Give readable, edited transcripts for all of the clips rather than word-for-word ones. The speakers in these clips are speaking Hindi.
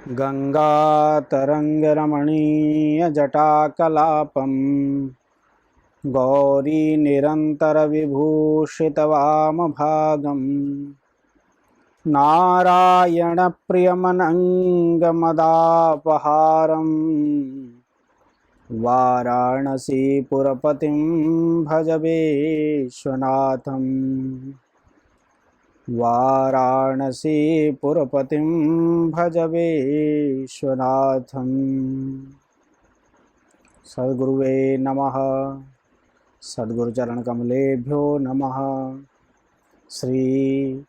गङ्गातरङ्गरमणीयजटाकलापं गौरीनिरन्तरविभूषितवामभागं नारायणप्रियमनङ्गमदापहारं वाराणसीपुरपतिं भज विश्वनाथम् वाराणसीपुरपतिं भज विश्वनाथम्। सद्गुरुवे नमः। सद्गुरुचरणकमलेभ्यो नमः। श्री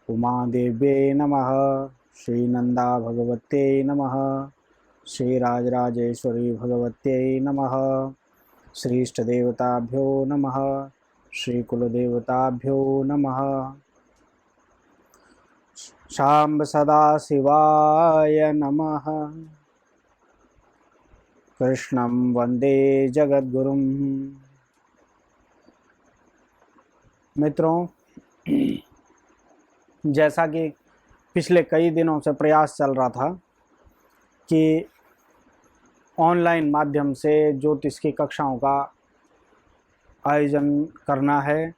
उमादेव्ये नमः। श्रीनन्दा भगवत्यै नमः। श्रीराजराजेश्वरी भगवत्यै नमः। श्रीष्टदेवताभ्यो नमः। श्रीकुलदेवताभ्यो नमः। शाम्ब सदाशिवाय नमः। कृष्णं वंदे जगद्गुरुं। मित्रों, जैसा कि पिछले कई दिनों से प्रयास चल रहा था कि ऑनलाइन माध्यम से ज्योतिष की कक्षाओं का आयोजन करना है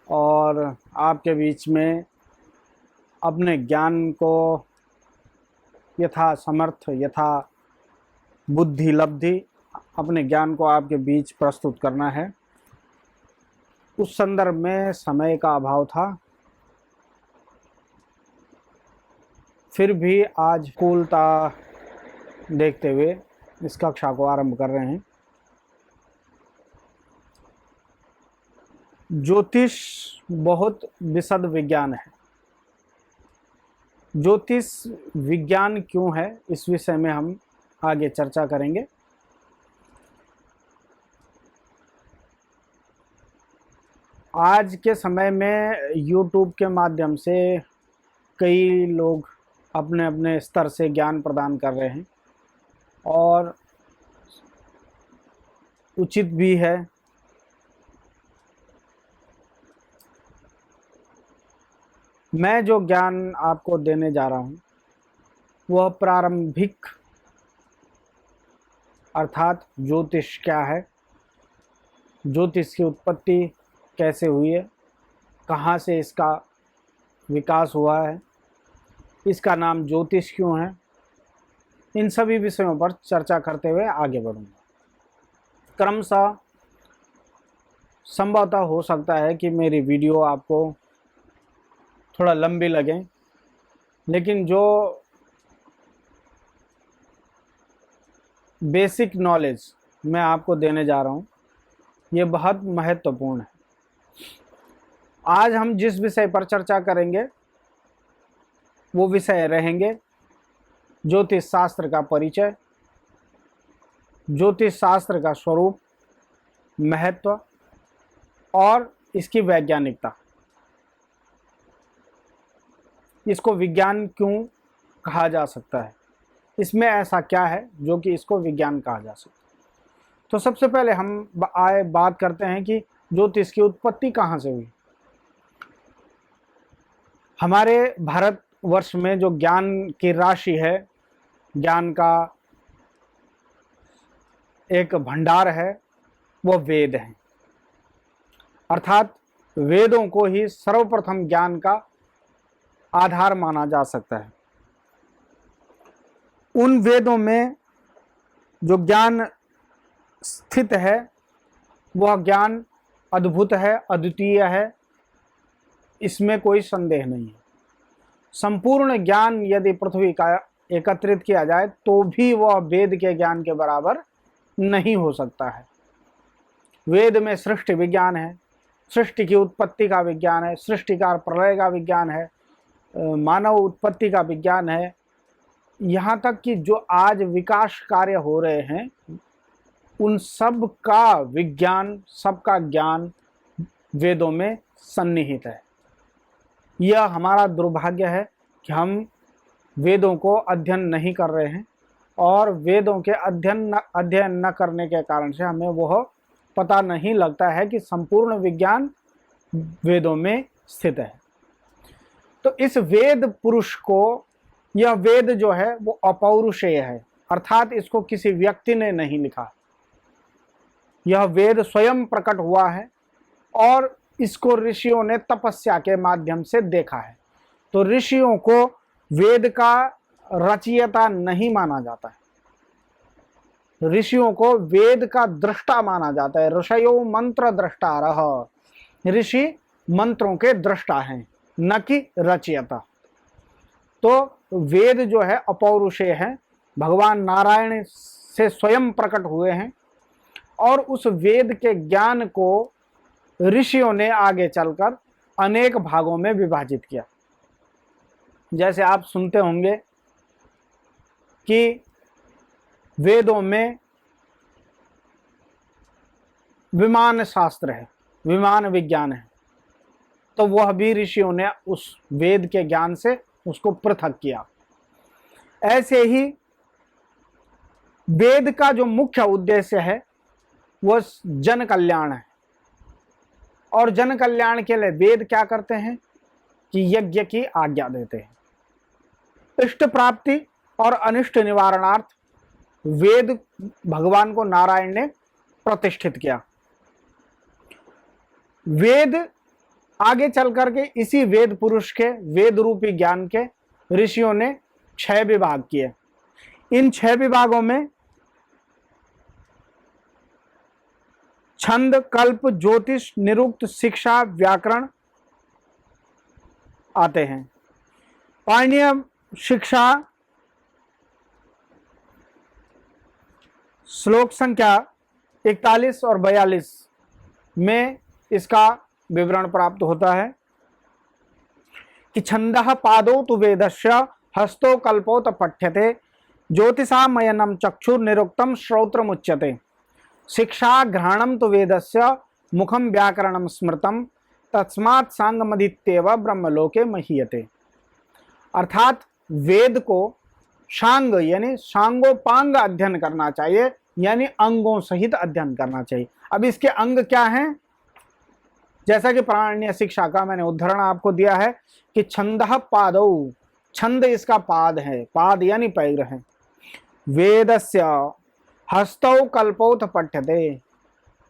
और आपके बीच में अपने ज्ञान को यथा समर्थ यथा बुद्धि लब्धि अपने ज्ञान को आपके बीच प्रस्तुत करना है। उस संदर्भ में समय का अभाव था, फिर भी आज अनुकूलता देखते हुए इस कक्षा को आरंभ कर रहे हैं। ज्योतिष बहुत विशद विज्ञान है। ज्योतिष विज्ञान क्यों है, इस विषय में हम आगे चर्चा करेंगे। आज के समय में YouTube के माध्यम से कई लोग अपने अपने स्तर से ज्ञान प्रदान कर रहे हैं और उचित भी है। मैं जो ज्ञान आपको देने जा रहा हूँ वह प्रारंभिक अर्थात ज्योतिष क्या है, ज्योतिष की उत्पत्ति कैसे हुई है, कहाँ से इसका विकास हुआ है, इसका नाम ज्योतिष क्यों है, इन सभी विषयों पर चर्चा करते हुए आगे बढ़ूँगा। क्रमशः संभवतः हो सकता है कि मेरी वीडियो आपको थोड़ा लंबी लगे, लेकिन जो बेसिक नॉलेज मैं आपको देने जा रहा हूँ ये बहुत महत्वपूर्ण है। आज हम जिस विषय पर चर्चा करेंगे वो विषय रहेंगे ज्योतिष शास्त्र का परिचय, ज्योतिष शास्त्र का स्वरूप, महत्व और इसकी वैज्ञानिकता। इसको विज्ञान क्यों कहा जा सकता है, इसमें ऐसा क्या है जो कि इसको विज्ञान कहा जा सकता है। तो सबसे पहले हम बात करते हैं कि ज्योतिष की उत्पत्ति कहाँ से हुई। हमारे भारतवर्ष में जो ज्ञान की राशि है, ज्ञान का एक भंडार है, वह वेद है। अर्थात वेदों को ही सर्वप्रथम ज्ञान का आधार माना जा सकता है। उन वेदों में जो ज्ञान स्थित है वह ज्ञान अद्भुत है, अद्वितीय है, इसमें कोई संदेह नहीं है। संपूर्ण ज्ञान यदि पृथ्वी का एकत्रित किया जाए तो भी वह वेद के ज्ञान के बराबर नहीं हो सकता है। वेद में सृष्टि विज्ञान है, सृष्टि की उत्पत्ति का विज्ञान है, सृष्टि का प्रलय का विज्ञान है, मानव उत्पत्ति का विज्ञान है, यहाँ तक कि जो आज विकास कार्य हो रहे हैं उन सब का विज्ञान, सबका ज्ञान वेदों में सन्निहित है। यह हमारा दुर्भाग्य है कि हम वेदों को अध्ययन नहीं कर रहे हैं और वेदों के अध्ययन न करने के कारण से हमें वह पता नहीं लगता है कि संपूर्ण विज्ञान वेदों में स्थित है। तो इस वेद पुरुष को यह वेद जो है वो अपौरुषेय है, अर्थात इसको किसी व्यक्ति ने नहीं लिखा। यह वेद स्वयं प्रकट हुआ है और इसको ऋषियों ने तपस्या के माध्यम से देखा है। तो ऋषियों को वेद का रचयिता नहीं माना जाता है, ऋषियों को वेद का दृष्टा माना जाता है। ऋषयो मंत्र दृष्टारः, ऋषि मंत्रों के दृष्टा हैं, न कि रचयिता। तो वेद जो है अपौरुषेय है, भगवान नारायण से स्वयं प्रकट हुए हैं और उस वेद के ज्ञान को ऋषियों ने आगे चलकर अनेक भागों में विभाजित किया। जैसे आप सुनते होंगे कि वेदों में विमान शास्त्र है, विमान विज्ञान है, तो वह भी ऋषियों ने उस वेद के ज्ञान से उसको पृथक किया। ऐसे ही वेद का जो मुख्य उद्देश्य है वह जन कल्याण है, और जन कल्याण के लिए वेद क्या करते हैं कि यज्ञ की आज्ञा देते हैं। इष्ट प्राप्ति और अनिष्ट निवारणार्थ वेद भगवान को नारायण ने प्रतिष्ठित किया। वेद आगे चल करके इसी वेद पुरुष के वेद रूपी ज्ञान के ऋषियों ने 6 विभाग किए। इन 6 विभागों में छंद, कल्प, ज्योतिष, निरुक्त, शिक्षा, व्याकरण आते हैं। पाणिनीय शिक्षा श्लोक संख्या 41 और 42 में इसका विवरण प्राप्त होता है कि छंदः पादौ तु वेदस्य हस्तो कल्पोत पठ्यते ज्योतिषामयनं चक्षुर्निरुक्तं श्रोत्रमुच्यते शिक्षा घ्राणं तु वेदस्य मुखं व्याकरणं स्मृतं तस्मात् सांगमदित्येव ब्रह्मलोके महीयते। अर्थात वेद को सांग यानी सांगोपांग अध्ययन करना चाहिए, यानी अंगों सहित अध्ययन करना चाहिए। अब इसके अंग क्या हैं? जैसा कि पाणिनीय शिक्षा का मैंने उदाहरण आपको दिया है कि छंदः पादौ, छंद इसका पाद है, पाद यानी पैर है। वेदस्य हस्तौ कल्पोत पठ्यते,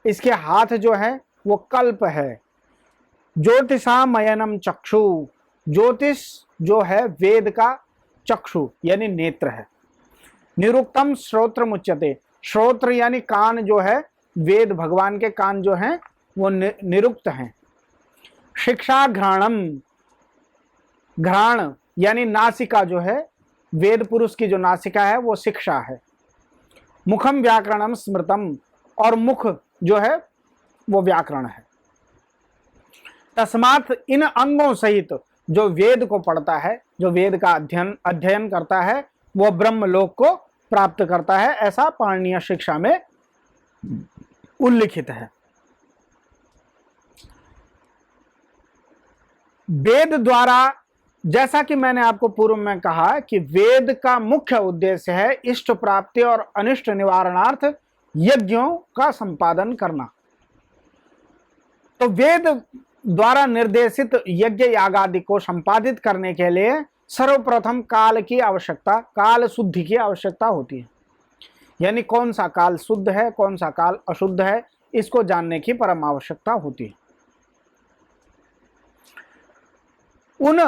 इसके हाथ जो है वो कल्प है। ज्योतिषामयनम चक्षु, ज्योतिष जो है वेद का चक्षु यानी नेत्र है। निरुक्तम श्रोत्र मुच्यते, श्रोत्र यानी कान जो है, वेद भगवान के कान जो हैं वो निरुक्त हैं। शिक्षा घ्राणम, घ्राण यानी नासिका जो है, वेद पुरुष की जो नासिका है वो शिक्षा है। मुखम व्याकरणम स्मृतम, और मुख जो है वो व्याकरण है। तस्मात् इन अंगों सहित जो वेद को पढ़ता है, जो वेद का अध्ययन करता है, वो ब्रह्मलोक को प्राप्त करता है, ऐसा पाणिनीय शिक्षा में उल्लिखित है। वेद द्वारा, जैसा कि मैंने आपको पूर्व में कहा कि वेद का मुख्य उद्देश्य है इष्ट प्राप्ति और अनिष्ट निवारणार्थ यज्ञों का संपादन करना। तो वेद द्वारा निर्देशित यज्ञ याग आदि को संपादित करने के लिए सर्वप्रथम काल की आवश्यकता, काल शुद्धि की आवश्यकता होती है। यानी कौन सा काल शुद्ध है, कौन सा काल अशुद्ध है, इसको जानने की परम आवश्यकता होती है। उन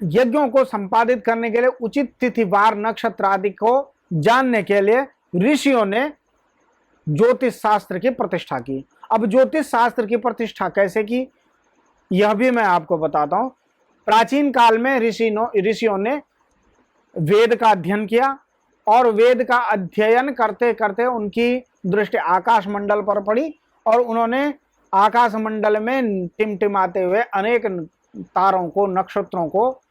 यज्ञों को संपादित करने के लिए उचित तिथि, वार, नक्षत्र आदि को जानने के लिए ऋषियों ने ज्योतिष शास्त्र की प्रतिष्ठा की। अब ज्योतिष शास्त्र की प्रतिष्ठा कैसे की, यह भी मैं आपको बताता हूं। प्राचीन काल में ऋषियों ने वेद का अध्ययन किया और वेद का अध्ययन करते करते उनकी दृष्टि आकाश मंडल पर पड़ी और उन्होंने आकाश मंडल में टिमटिमाते हुए अनेक तारों को, नक्षत्रों को,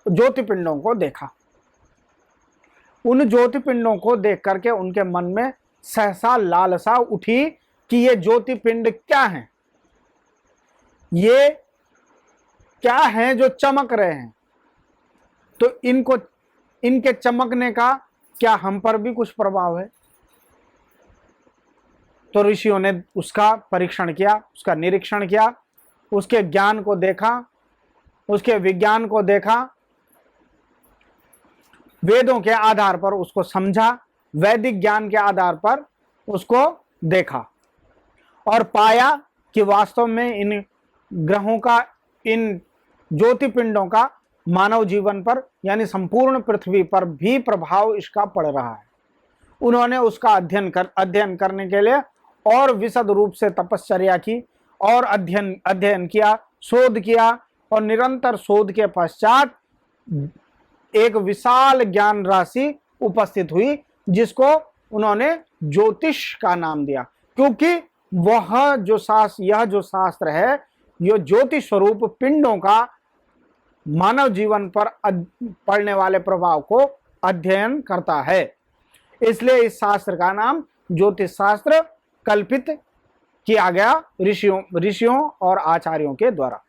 ज्योतिपिंडों को देखा। उन ज्योतिपिंडों को देख करके उनके मन में सहसा लालसा उठी कि ये ज्योतिपिंड क्या हैं, ये क्या हैं जो चमक रहे हैं, तो इनके चमकने का क्या हम पर भी कुछ प्रभाव है? तो ऋषियों ने उसका परीक्षण किया, उसका निरीक्षण किया, उसके ज्ञान को देखा, उसके विज्ञान को देखा वेदों के आधार पर उसको समझा, वैदिक ज्ञान के आधार पर उसको देखा और पाया कि वास्तव में इन ग्रहों का, इन ज्योतिपिंडों का मानव जीवन पर यानी संपूर्ण पृथ्वी पर भी प्रभाव इसका पड़ रहा है। उन्होंने उसका अध्ययन करने के लिए और विशद रूप से तपश्चर्या की और अध्ययन किया, शोध किया और निरंतर शोध के पश्चात एक विशाल ज्ञान राशि उपस्थित हुई जिसको उन्होंने ज्योतिष का नाम दिया, क्योंकि यह जो शास्त्र है, यह ज्योतिष स्वरूप पिंडों का मानव जीवन पर पड़ने वाले प्रभाव को अध्ययन करता है। इसलिए इस शास्त्र का नाम ज्योतिष शास्त्र कल्पित किया गया ऋषियों और आचार्यों के द्वारा।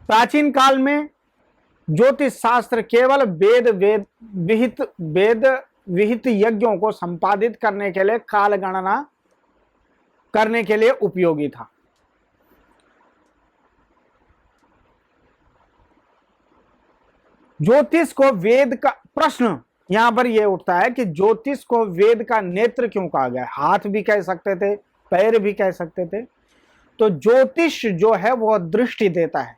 प्राचीन काल में ज्योतिष शास्त्र केवल वेद विहित यज्ञों को संपादित करने के लिए, काल गणना करने के लिए उपयोगी था। ज्योतिष को वेद का प्रश्न यहां पर यह उठता है कि ज्योतिष को वेद का नेत्र क्यों कहा गया? हाथ भी कह सकते थे, पैर भी कह सकते थे। तो ज्योतिष जो है वह दृष्टि देता है,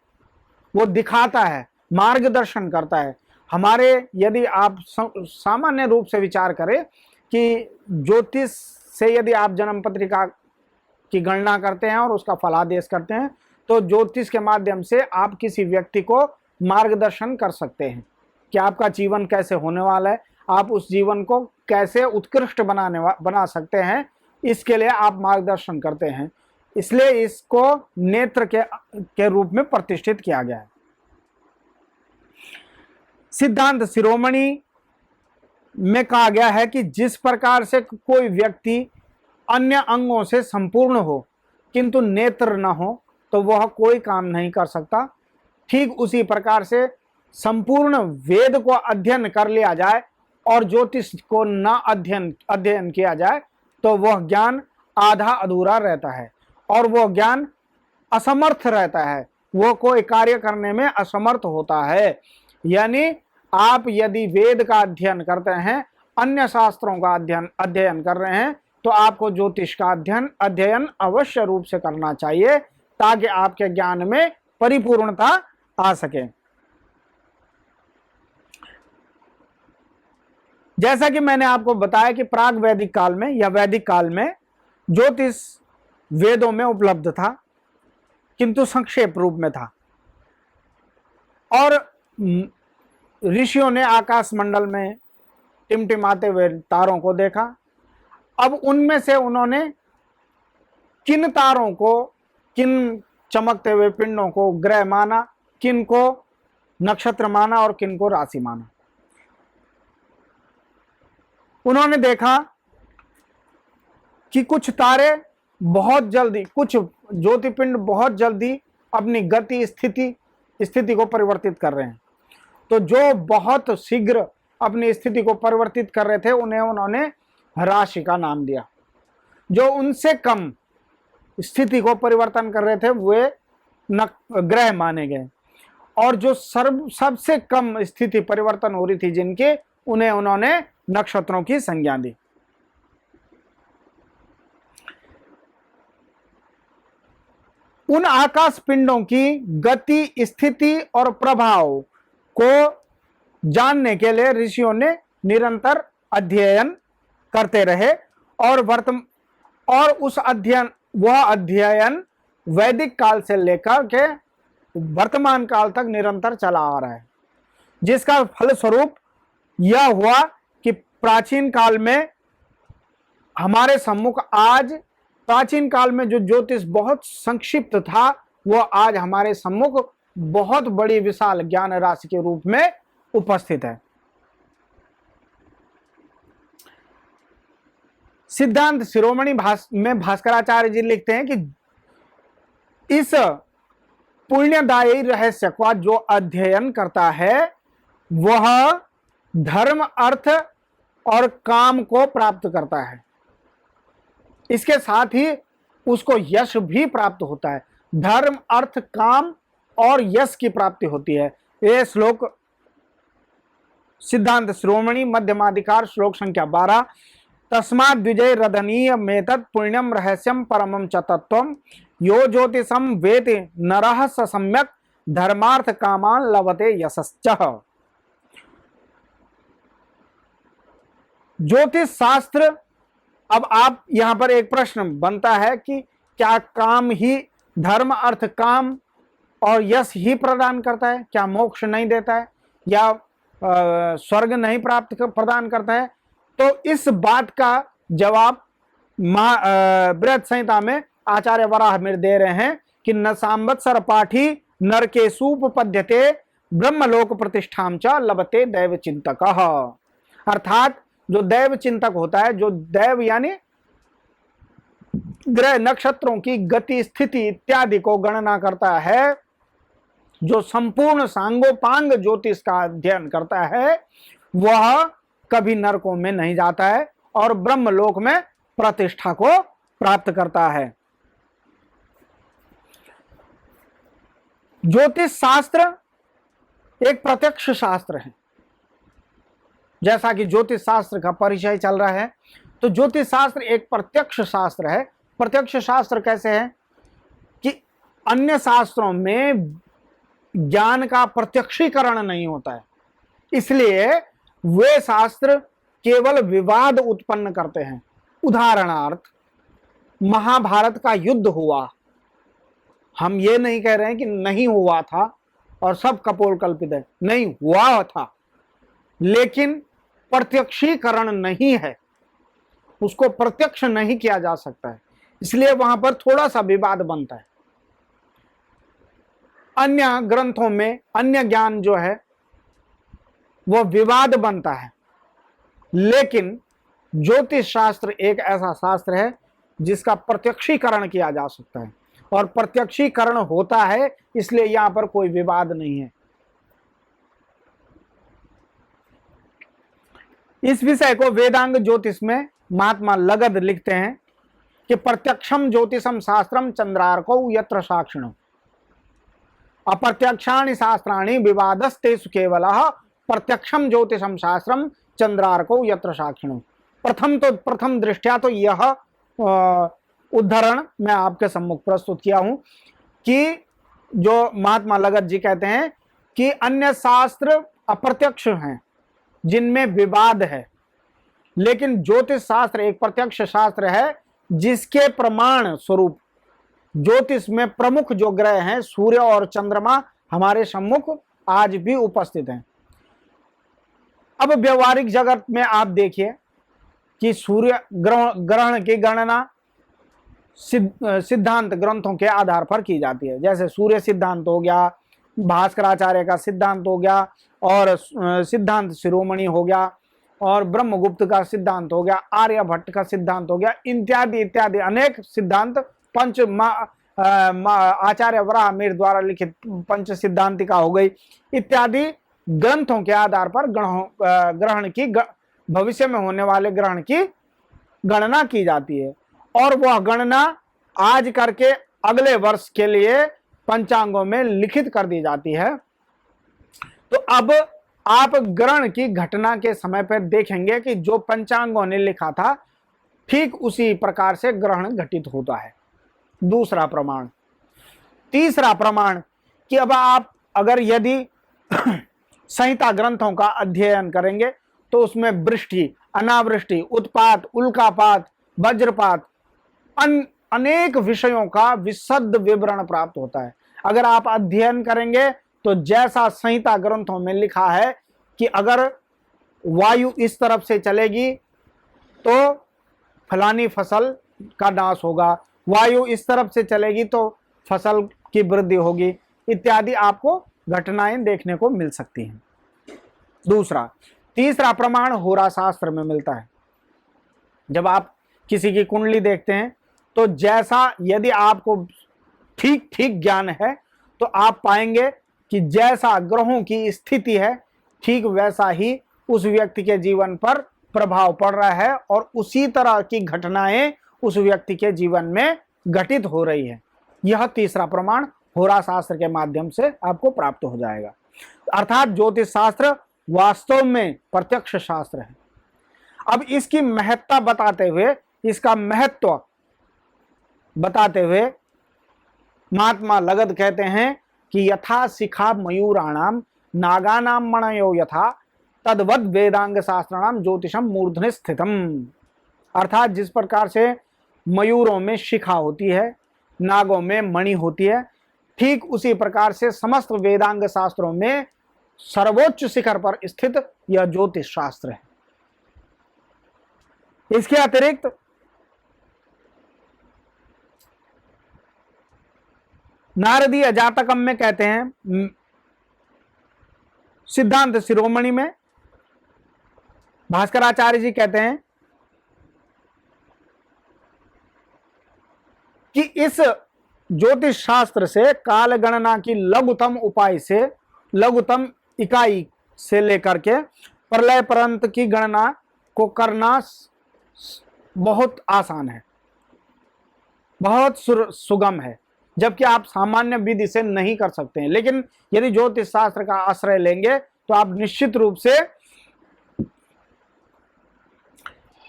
वो दिखाता है, मार्गदर्शन करता है हमारे। यदि आप सामान्य रूप से विचार करें कि ज्योतिष से यदि आप जन्म पत्रिका की गणना करते हैं और उसका फलादेश करते हैं, तो ज्योतिष के माध्यम से आप किसी व्यक्ति को मार्गदर्शन कर सकते हैं कि आपका जीवन कैसे होने वाला है, आप उस जीवन को कैसे उत्कृष्ट बना सकते हैं, इसके लिए आप मार्गदर्शन करते हैं। इसलिए इसको नेत्र के रूप में प्रतिष्ठित किया गया है। सिद्धांत शिरोमणि में कहा गया है कि जिस प्रकार से कोई व्यक्ति अन्य अंगों से संपूर्ण हो किंतु नेत्र न हो तो वह कोई काम नहीं कर सकता, ठीक उसी प्रकार से संपूर्ण वेद को अध्ययन कर लिया जाए और ज्योतिष को न अध्ययन किया जाए तो वह ज्ञान आधा अधूरा रहता है और वह ज्ञान असमर्थ रहता है, वह कोई कार्य करने में असमर्थ होता है। यानी आप यदि वेद का अध्ययन करते हैं, अन्य शास्त्रों का अध्ययन कर रहे हैं, तो आपको ज्योतिष का अध्ययन अवश्य रूप से करना चाहिए ताकि आपके ज्ञान में परिपूर्णता आ सके। जैसा कि मैंने आपको बताया कि प्राग वैदिक काल में या वैदिक काल में ज्योतिष वेदों में उपलब्ध था किंतु संक्षेप रूप में था और ऋषियों ने आकाश मंडल में टिमटिमाते हुए तारों को देखा। अब उनमें से उन्होंने किन तारों को, किन चमकते हुए पिंडों को ग्रह माना, किन को नक्षत्र माना और किन को राशि माना। उन्होंने देखा कि कुछ तारे बहुत जल्दी, कुछ ज्योतिपिंड बहुत जल्दी अपनी गति स्थिति को परिवर्तित कर रहे हैं। तो जो बहुत शीघ्र अपनी स्थिति को परिवर्तित कर रहे थे उन्हें उन्होंने राशि का नाम दिया। जो उनसे कम स्थिति को परिवर्तन कर रहे थे वे ग्रह माने गए और जो सबसे कम स्थिति परिवर्तन हो रही थी जिनके, उन्हें उन्होंने नक्षत्रों की संज्ञा दी। उन आकाश पिंडों की गति, स्थिति और प्रभाव को जानने के लिए ऋषियों ने निरंतर अध्ययन करते रहे और वह अध्ययन वैदिक काल से लेकर के वर्तमान काल तक निरंतर चला आ रहा है, जिसका फलस्वरूप यह हुआ कि प्राचीन काल में हमारे सम्मुख आज, प्राचीन काल में जो ज्योतिष बहुत संक्षिप्त था वह आज हमारे सम्मुख बहुत बड़ी विशाल ज्ञान राशि के रूप में उपस्थित है। सिद्धांत शिरोमणि में भास्कराचार्य जी लिखते हैं कि इस पुण्यदायी रहस्य का जो अध्ययन करता है वह धर्म, अर्थ और काम को प्राप्त करता है। इसके साथ ही उसको यश भी प्राप्त होता है। धर्म, अर्थ, काम और यश की प्राप्ति होती है। ये श्लोक सिद्धांत शिरोमणि मध्यमाधिकार श्लोक संख्या 12। तस्मात् द्विजय रदनीय मेतत् पुण्यम रहस्यम परमम च तत्वम यो ज्योतिषम वेति नरः स सम्यक धर्मार्थ कामान लभते यशश्च। ज्योतिष शास्त्र, अब आप यहां पर एक प्रश्न बनता है कि क्या काम ही धर्म अर्थ काम और यश ही प्रदान करता है? क्या मोक्ष नहीं देता है या स्वर्ग नहीं प्रदान करता है? तो इस बात का जवाब बृहत् संहिता में आचार्य वराहमिहिर दे रहे हैं कि न सांवत्सर पाठी नरकेषुपपद्यते ब्रह्मलोक प्रतिष्ठाम च लभते दैव चिंतक। अर्थात जो दैव चिंतक होता है, जो दैव यानी ग्रह नक्षत्रों की गति स्थिति इत्यादि को गणना करता है, जो संपूर्ण सांगोपांग ज्योतिष का अध्ययन करता है, वह कभी नरकों में नहीं जाता है और ब्रह्मलोक में प्रतिष्ठा को प्राप्त करता है। ज्योतिष शास्त्र एक प्रत्यक्ष शास्त्र है। जैसा कि ज्योतिष शास्त्र का परिचय चल रहा है, तो ज्योतिष शास्त्र एक प्रत्यक्ष शास्त्र है। प्रत्यक्ष शास्त्र कैसे है कि अन्य शास्त्रों में ज्ञान का प्रत्यक्षीकरण नहीं होता है, इसलिए वे शास्त्र केवल विवाद उत्पन्न करते हैं। उदाहरणार्थ, महाभारत का युद्ध हुआ, हम ये नहीं कह रहे हैं कि नहीं हुआ था और सब कपोल कल्पित है, नहीं हुआ था, लेकिन प्रत्यक्षीकरण नहीं है, उसको प्रत्यक्ष नहीं किया जा सकता है, इसलिए वहां पर थोड़ा सा विवाद बनता है। अन्य ग्रंथों में अन्य ज्ञान जो है वह विवाद बनता है, लेकिन ज्योतिष शास्त्र एक ऐसा शास्त्र है जिसका प्रत्यक्षीकरण किया जा सकता है और प्रत्यक्षीकरण होता है, इसलिए यहां पर कोई विवाद नहीं है। इस विषय को वेदांग ज्योतिष में महात्मा लगद लिखते हैं कि प्रत्यक्षम ज्योतिषम शास्त्रम चंद्रार्कौ यत्र साक्षिणो अप्रत्यक्षाणि शास्त्राणि विवादस्तेषु केवलः प्रत्यक्षम ज्योतिषम शास्त्रम चंद्रार्कौ यत्र साक्षिणो। प्रथम दृष्टया तो यह उद्धरण मैं आपके सम्मुख प्रस्तुत किया हूं कि जो महात्मा लगद जी कहते हैं कि अन्य शास्त्र अप्रत्यक्ष हैं जिनमें विवाद है, लेकिन ज्योतिष शास्त्र एक प्रत्यक्ष शास्त्र है जिसके प्रमाण स्वरूप ज्योतिष में प्रमुख जो ग्रह हैं सूर्य और चंद्रमा हमारे सम्मुख आज भी उपस्थित हैं। अब व्यवहारिक जगत में आप देखिए कि सूर्य ग्रहण की गणना सिद्धांत ग्रंथों के आधार पर की जाती है। जैसे सूर्य सिद्धांत हो गया, भास्कराचार्य का सिद्धांत हो गया और सिद्धांत शिरोमणि हो गया और ब्रह्मगुप्त का सिद्धांत हो गया, आर्यभट्ट का सिद्धांत हो गया, इत्यादि इत्यादि अनेक सिद्धांत आचार्य वराहमिहिर द्वारा लिखित पंच सिद्धांतिका हो गई, इत्यादि ग्रंथों के आधार पर ग्रहण की भविष्य में होने वाले ग्रहण की गणना की जाती है और वह गणना आज करके अगले वर्ष के लिए पंचांगों में लिखित कर दी जाती है। तो अब आप ग्रहण की घटना के समय पर देखेंगे कि जो पंचांगों ने लिखा था ठीक उसी प्रकार से ग्रहण घटित होता है। दूसरा प्रमाण। तीसरा प्रमाण कि अब आप अगर यदि संहिता ग्रंथों का अध्ययन करेंगे तो उसमें वृष्टि, अनावृष्टि, उत्पात, उल्कापात, वज्रपात, अनेक विषयों का विशद विवरण प्राप्त होता है। अगर आप अध्ययन करेंगे तो जैसा संहिता ग्रंथों में लिखा है कि अगर वायु इस तरफ से चलेगी तो फलानी फसल का नाश होगा, वायु इस तरफ से चलेगी तो फसल की वृद्धि होगी, इत्यादि आपको घटनाएं देखने को मिल सकती हैं। तीसरा प्रमाण होरा शास्त्र में मिलता है। जब आप किसी की कुंडली देखते हैं तो जैसा यदि आपको ठीक ठीक ज्ञान है तो आप पाएंगे कि जैसा ग्रहों की स्थिति है ठीक वैसा ही उस व्यक्ति के जीवन पर प्रभाव पड़ रहा है और उसी तरह की घटनाएं उस व्यक्ति के जीवन में घटित हो रही है। यह तीसरा प्रमाण होरा शास्त्र के माध्यम से आपको प्राप्त हो जाएगा। अर्थात ज्योतिष शास्त्र वास्तव में प्रत्यक्ष शास्त्र है। अब इसकी महत्ता बताते हुए, इसका महत्व बताते हुए महात्मा लगद कहते हैं कि यथा शिखा मयूराणाम नागानाम मणयो यथा तद्वद वेदांग शास्त्राणाम ज्योतिषम मूर्धनि स्थितम। अर्थात जिस प्रकार से मयूरों में शिखा होती है, नागों में मणि होती है, ठीक उसी प्रकार से समस्त वेदांग शास्त्रों में सर्वोच्च शिखर पर स्थित यह ज्योतिष शास्त्र है। इसके अतिरिक्त नारदीय जातकम में कहते हैं, सिद्धांत शिरोमणि में भास्कराचार्य जी कहते हैं कि इस ज्योतिष शास्त्र से काल गणना की लघुतम उपाय से, लघुतम इकाई से लेकर के प्रलय पर्यंत की गणना को करना बहुत आसान है, बहुत सुगम है, जबकि आप सामान्य विधि से नहीं कर सकते हैं। लेकिन यदि ज्योतिष शास्त्र का आश्रय लेंगे तो आप निश्चित रूप से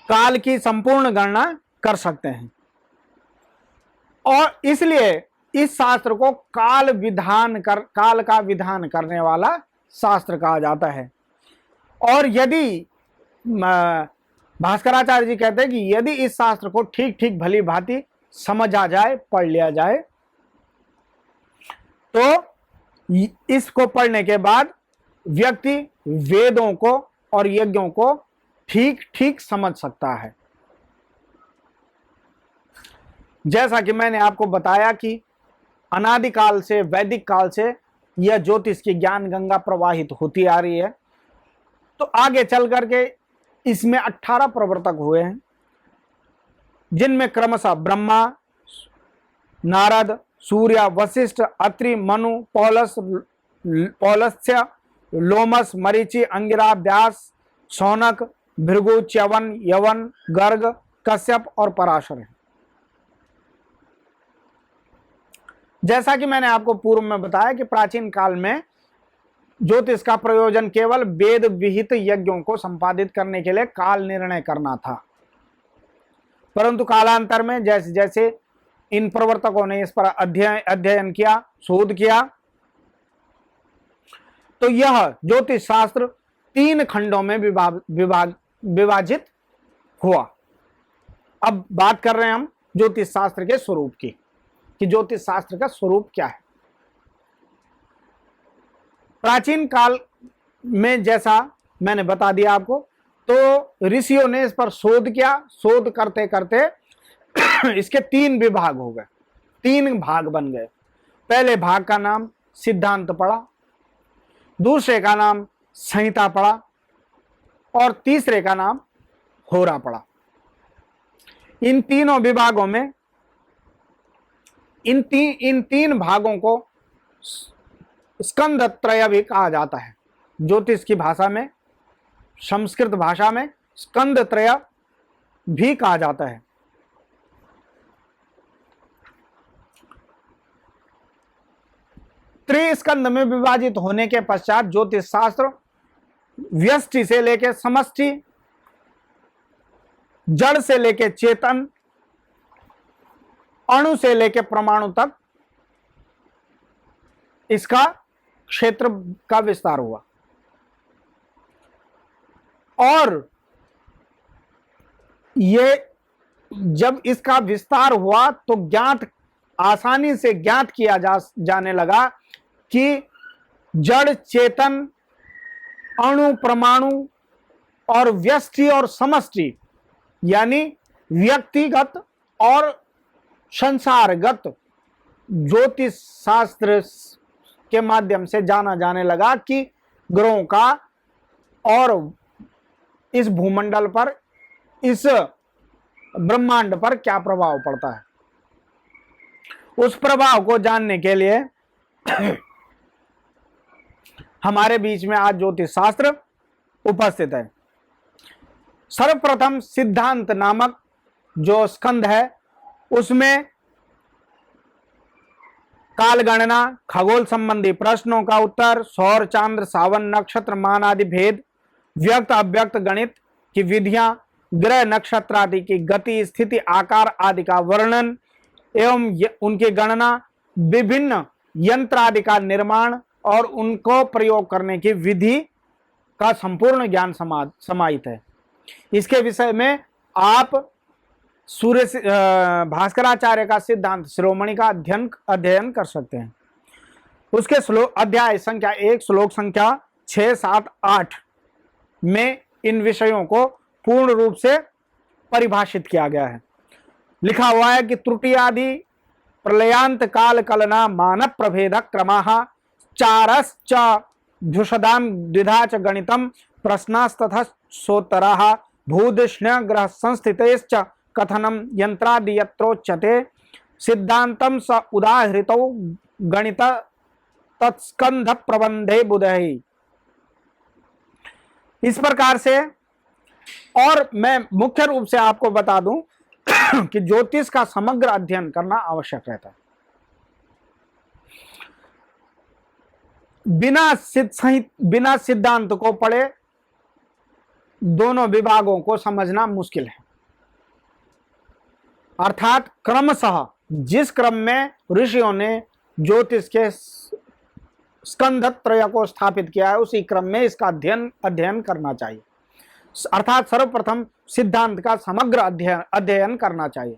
काल की संपूर्ण गणना कर सकते हैं। और इसलिए इस शास्त्र को काल का विधान करने वाला शास्त्र कहा जाता है। और यदि भास्कराचार्य जी कहते हैं कि यदि इस शास्त्र को ठीक ठीक भली भांति समझ आ जाए, पढ़ लिया जाए, तो इसको पढ़ने के बाद व्यक्ति वेदों को और यज्ञों को ठीक ठीक समझ सकता है। जैसा कि मैंने आपको बताया कि अनादिकाल से, वैदिक काल से यह ज्योतिष की ज्ञान गंगा प्रवाहित होती आ रही है। तो आगे चल करके इसमें 18 प्रवर्तक हुए हैं, जिनमें क्रमशः ब्रह्मा, नारद, सूर्य, वशिष्ठ, अत्रि, मनु, पौलस्त्य, लोमस, मरीचि, अंगिरा, व्यास, शौनक, भृगु, च्यवन, यवन, गर्ग, कश्यप और पराशर है। जैसा कि मैंने आपको पूर्व में बताया कि प्राचीन काल में ज्योतिष का प्रयोजन केवल वेद विहित यज्ञों को संपादित करने के लिए काल निर्णय करना था, परंतु कालांतर में जैसे जैसे इन प्रवर्तकों ने इस पर अध्ययन किया, शोध किया, तो यह ज्योतिष शास्त्र 3 खंडों में विभाजित हुआ। अब बात कर रहे हैं हम ज्योतिष शास्त्र के स्वरूप की, कि ज्योतिष शास्त्र का स्वरूप क्या है। प्राचीन काल में जैसा मैंने बता दिया आपको, तो ऋषियों ने इस पर शोध किया। शोध करते करते इसके 3 विभाग हो गए, 3 भाग बन गए। पहले भाग का नाम सिद्धांत पड़ा, दूसरे का नाम संहिता पड़ा और तीसरे का नाम होरा पड़ा। इन तीनों विभागों में इन 3 भागों को स्कंद त्रय भी कहा जाता है। ज्योतिष की भाषा में, संस्कृत भाषा में स्कंद त्रय भी कहा जाता है। त्रिस्कंद में विभाजित होने के पश्चात ज्योतिष शास्त्र व्यष्टि से लेकर समष्टि, जड़ से लेकर चेतन, अणु से लेकर परमाणु तक इसका क्षेत्र का विस्तार हुआ। और ये जब इसका विस्तार हुआ तो आसानी से ज्ञात किया जाने लगा कि जड़, चेतन, अणु, परमाणु और व्यष्टि और समष्टि, यानी व्यक्तिगत और संसारगत ज्योतिष शास्त्र के माध्यम से जाना जाने लगा कि ग्रहों का और इस भूमंडल पर, इस ब्रह्मांड पर क्या प्रभाव पड़ता है। उस प्रभाव को जानने के लिए हमारे बीच में आज ज्योतिष शास्त्र उपस्थित है। सर्वप्रथम सिद्धांत नामक जो स्कंद है, उसमें काल गणना, खगोल संबंधी प्रश्नों का उत्तर, सौर चांद्र सावन नक्षत्र मान आदि भेद, व्यक्त अव्यक्त गणित की विधियां, ग्रह नक्षत्र आदि की गति स्थिति आकार आदि का वर्णन एवं उनकी गणना, विभिन्न यंत्र आदि का निर्माण और उनको प्रयोग करने की विधि का संपूर्ण ज्ञान समाहित है। इसके विषय में आप सूर्य भास्कराचार्य का सिद्धांत शिरोमणि का अध्ययन कर सकते हैं। उसके श्लोक अध्याय संख्या 1 श्लोक संख्या 6, 7, 8 में इन विषयों को पूर्ण रूप से परिभाषित किया गया है। लिखा हुआ है कि त्रुटि आदि प्रलयांत काल कलना मानव प्रभेद क्रमाः चारश्च धुषदाम द्विधा च गणितम प्रश्नास्तथा सोत्तराः भूदिष्ण्य ग्रह संस्थितेश्च कथनम यंत्रादि यत्रोच्यते सिद्धांतम स उदाहृतौ गणित तत्स्कंध प्रबंधे बुधहि। इस प्रकार से, और मैं मुख्य रूप से आपको बता दूं कि ज्योतिष का समग्र अध्ययन करना आवश्यक रहता है। बिना सिद्धांत को पढ़े दोनों विभागों को समझना मुश्किल है। अर्थात क्रमशः जिस क्रम में ऋषियों ने ज्योतिष के स्कंध त्रय को स्थापित किया है उसी क्रम में इसका अध्ययन करना चाहिए। अर्थात सर्वप्रथम सिद्धांत का समग्र अध्ययन करना चाहिए,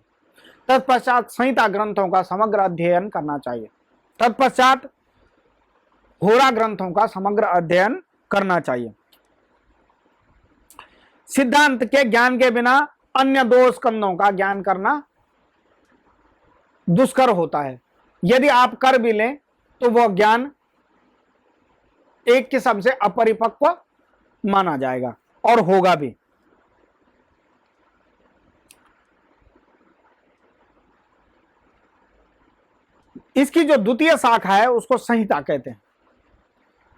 तत्पश्चात संहिता ग्रंथों का समग्र अध्ययन करना चाहिए, तत्पश्चात होरा ग्रंथों का समग्र अध्ययन करना चाहिए। सिद्धांत के ज्ञान के बिना अन्य 2 स्कंदों का ज्ञान करना दुष्कर होता है। यदि आप कर भी लें तो वह ज्ञान एक किस्म से अपरिपक्व माना जाएगा और होगा भी। इसकी जो द्वितीय शाखा है उसको संहिता कहते हैं।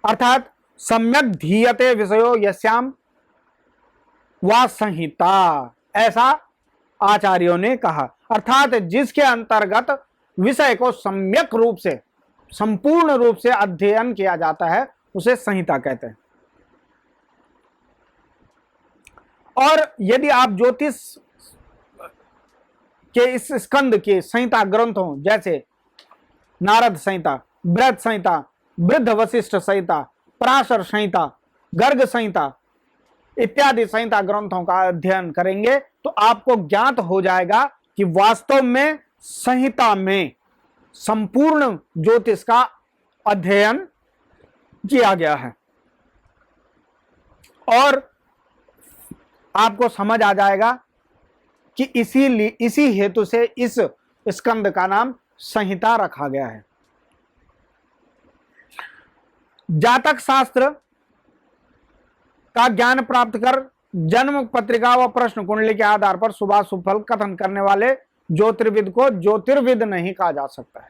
अर्थात सम्यक धीयते विषयो यस्याम वा संहिता, ऐसा आचार्यों ने कहा। अर्थात जिसके अंतर्गत विषय को सम्यक रूप से संपूर्ण रूप से अध्ययन किया जाता है उसे संहिता कहते हैं। और यदि आप ज्योतिष के इस स्कंद के संहिता ग्रंथों जैसे नारद संहिता, बृहत संहिता, वृद्ध वशिष्ठ संहिता, पराशर संहिता, गर्ग संहिता इत्यादि संहिता ग्रंथों का अध्ययन करेंगे तो आपको ज्ञात हो जाएगा कि वास्तव में संहिता में संपूर्ण ज्योतिष का अध्ययन किया गया है और आपको समझ आ जाएगा कि इसी हेतु से इस स्कंद का नाम संहिता रखा गया है। जातक शास्त्र का ज्ञान प्राप्त कर जन्म पत्रिका व प्रश्न कुंडली के आधार पर शुभाशुभ फल कथन करने वाले ज्योतिर्विद को ज्योतिर्विद नहीं कहा जा सकता है,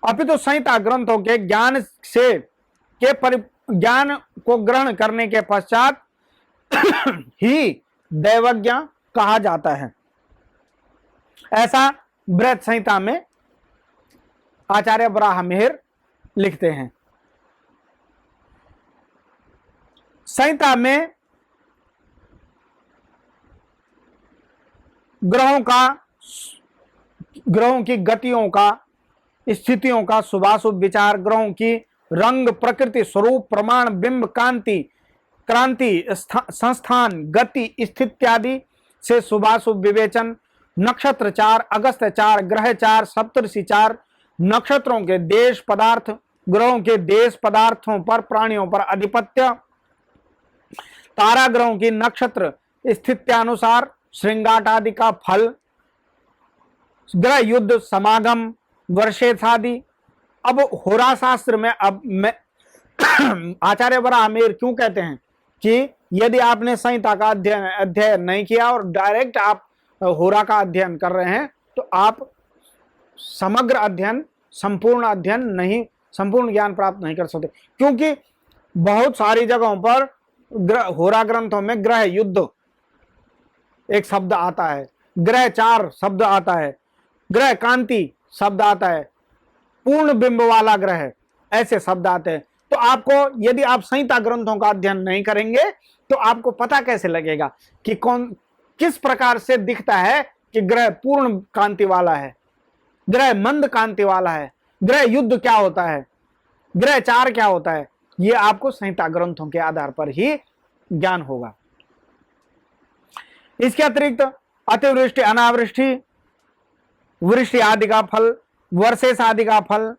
अपितु संहिता ग्रंथों के ज्ञान ज्ञान को ग्रहण करने के पश्चात ही दैवज्ञ कहा जाता है। ऐसा बृहत संहिता में आचार्य बराह मिहिर लिखते हैं। संहिता में ग्रहों की गतियों का, स्थितियों का शुभाशुभ विचार, ग्रहों की रंग, प्रकृति, स्वरूप, प्रमाण, बिंब, कांति, क्रांति, संस्थान, गति, स्थित्यादि से शुभाशुभ विवेचन, नक्षत्र 4, अगस्त 4, ग्रह 4, सप्तऋषि 4, नक्षत्रों के देश पदार्थ, ग्रहों के देश पदार्थों पर प्राणियों पर अधिपत्य, तारा ग्रहों की नक्षत्र स्थित्यानुसार श्रृंगाट आदि का फल, ग्रह युद्ध, समागम, वर्षेथादि। अब होरा शास्त्र में आचार्य बराह मिहिर क्यों कहते हैं कि यदि आपने संहिता का अध्ययन नहीं किया और डायरेक्ट आप होरा का अध्ययन कर रहे हैं तो आप समग्र अध्ययन, संपूर्ण ज्ञान प्राप्त नहीं कर सकते, क्योंकि बहुत सारी जगहों पर होरा ग्रंथों में ग्रह युद्ध एक शब्द आता है, ग्रह 4 शब्द आता है, ग्रह कांति शब्द आता है, पूर्ण बिंब वाला ग्रह, ऐसे शब्द आते हैं। तो आपको, यदि आप संहिता ग्रंथों का अध्ययन नहीं करेंगे तो आपको पता कैसे लगेगा कि कौन किस प्रकार से दिखता है कि ग्रह पूर्ण कांति वाला है, ग्रह मंद कांति वाला है, ग्रह युद्ध क्या होता है, ग्रह चार क्या होता है। ये आपको संहिता ग्रंथों के आधार पर ही ज्ञान होगा। इसके अतिरिक्त अतिवृष्टि, अनावृष्टि, वृष्टि आदि का फल, वर्षेस आदि का फल,